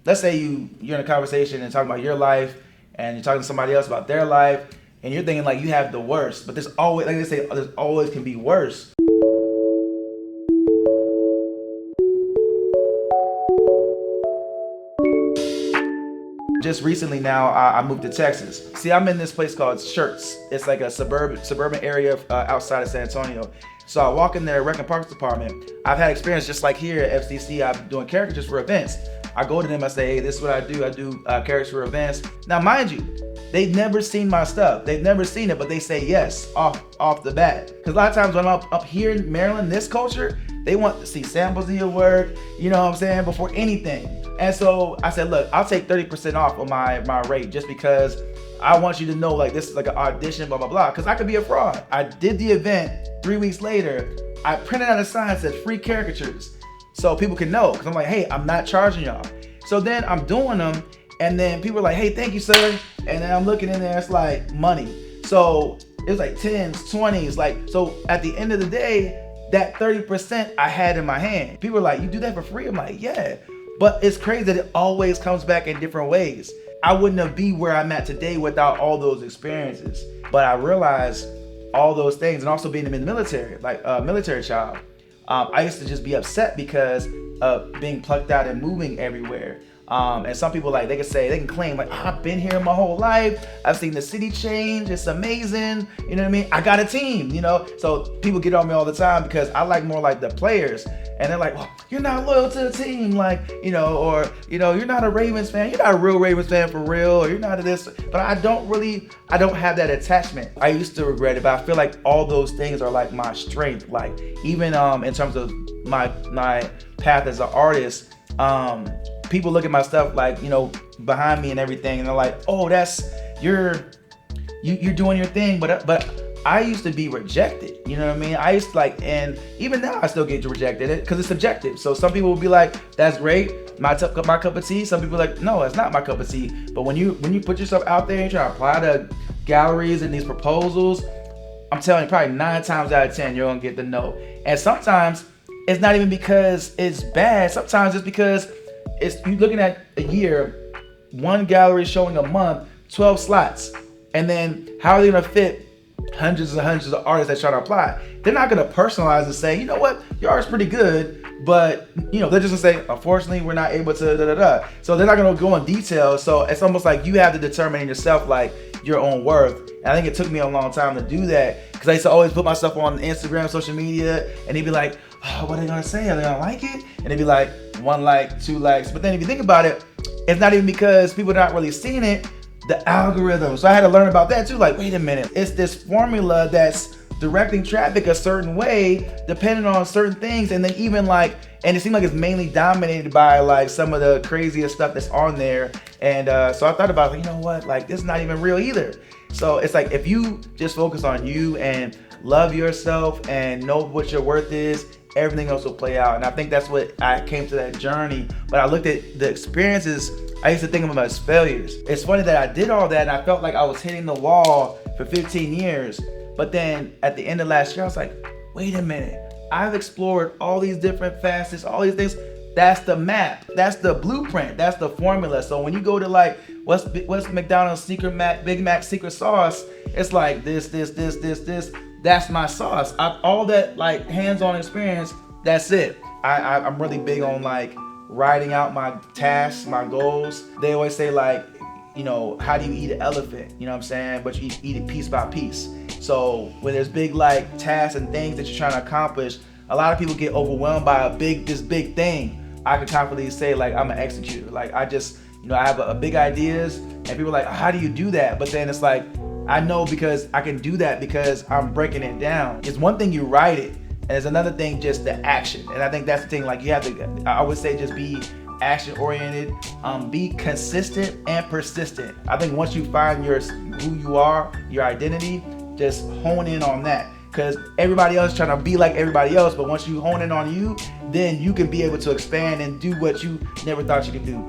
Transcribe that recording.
let's say you're in a conversation and talking about your life, and you're talking to somebody else about their life, and you're thinking like you have the worst, but there's always, like they say, there's always can be worse. Just recently now, I moved to Texas. See, I'm in this place called Shirts. It's like a suburban area outside of San Antonio. So I walk in their Rec and Parks department. I've had experience just like here at FCC. I'm doing caricatures for events. I go to them, I say, hey, this is what I do. I do characters for events. Now, mind you, they've never seen my stuff. They've never seen it, but they say yes off the bat. Because a lot of times when I'm up here in Maryland, this culture, they want to see samples of your work, you know what I'm saying, before anything. And so I said, look, I'll take 30% off of my rate just because I want you to know like this is like an audition, blah, blah, blah, because I could be a fraud. I did the event. 3 weeks later, I printed out a sign that said free caricatures so people can know, because I'm like, hey, I'm not charging y'all. So then I'm doing them, and then people are like, hey, thank you, sir. And then I'm looking in there, it's like money. So it was like 10s, 20s, like, so at the end of the day, that 30% I had in my hand. People are like, you do that for free? I'm like, yeah. But it's crazy that it always comes back in different ways. I wouldn't have been where I'm at today without all those experiences. But I realized all those things, and also being in the military, like a military child, I used to just be upset because of being plucked out and moving everywhere. And some people like, they can claim like, I've been here my whole life. I've seen the city change. It's amazing. You know what I mean? I got a team, you know? So people get on me all the time because I like more like the players. And they're like, well, you're not loyal to the team. Like, you know, or, you know, you're not a Ravens fan. You're not a real Ravens fan for real. Or you're not a this. But I don't have that attachment. I used to regret it, but I feel like all those things are like my strength. Like even in terms of my path as an artist, people look at my stuff like, you know, behind me and everything, and they're like, oh, you're doing your thing, but I used to be rejected, you know what I mean? I used to like, and even now I still get rejected because it's subjective. So some people will be like, that's great, my cup of tea. Some people are like, no, it's not my cup of tea. But when you put yourself out there and try to apply to galleries and these proposals, I'm telling you, probably 9 times out of 10, you're gonna get the no. And sometimes it's not even because it's bad. Sometimes it's because you're looking at a year, one gallery showing a month, 12 slots. And then how are they gonna fit hundreds and hundreds of artists that try to apply? They're not gonna personalize and say, you know what, your art's pretty good, but you know, they're just gonna say, unfortunately, we're not able to da-da-da. So they're not gonna go in detail. So it's almost like you have to determine yourself like your own worth. And I think it took me a long time to do that, because I used to always put myself on Instagram, social media, and they'd be like, oh, what are they gonna say? Are they gonna like it? And they'd be like, 1 like, 2 likes. But then if you think about it, it's not even because people are not really seeing it, the algorithm. So I had to learn about that too. Like, wait a minute, it's this formula that's directing traffic a certain way, depending on certain things. And then even like, and it seemed like it's mainly dominated by like some of the craziest stuff that's on there. And so I thought about, you know what, like this is not even real either. So it's like, if you just focus on you and love yourself and know what your worth is, everything else will play out. And I think that's what I came to that journey. But I looked at the experiences, I used to think of them as failures. It's funny that I did all that and I felt like I was hitting the wall for 15 years. But then at the end of last year, I was like, wait a minute. I've explored all these different facets, all these things. That's the map. That's the blueprint. That's the formula. So when you go to like, what's McDonald's Big Mac secret sauce? It's like this. That's my sauce. All that like hands-on experience, that's it. I'm really big on like writing out my tasks, my goals. They always say like, you know, how do you eat an elephant? You know what I'm saying? But you eat it piece by piece. So when there's big like tasks and things that you're trying to accomplish, a lot of people get overwhelmed by this big thing. I can confidently say like I'm an executor. Like I just, you know, I have a big ideas and people are like, how do you do that? But then it's like, I know because I can do that because I'm breaking it down. It's one thing you write it, and it's another thing just the action. And I think that's the thing, like you have to, I would say just be action oriented, be consistent and persistent. I think once you find who you are, your identity, just hone in on that. Because everybody else is trying to be like everybody else, but once you hone in on you, then you can be able to expand and do what you never thought you could do.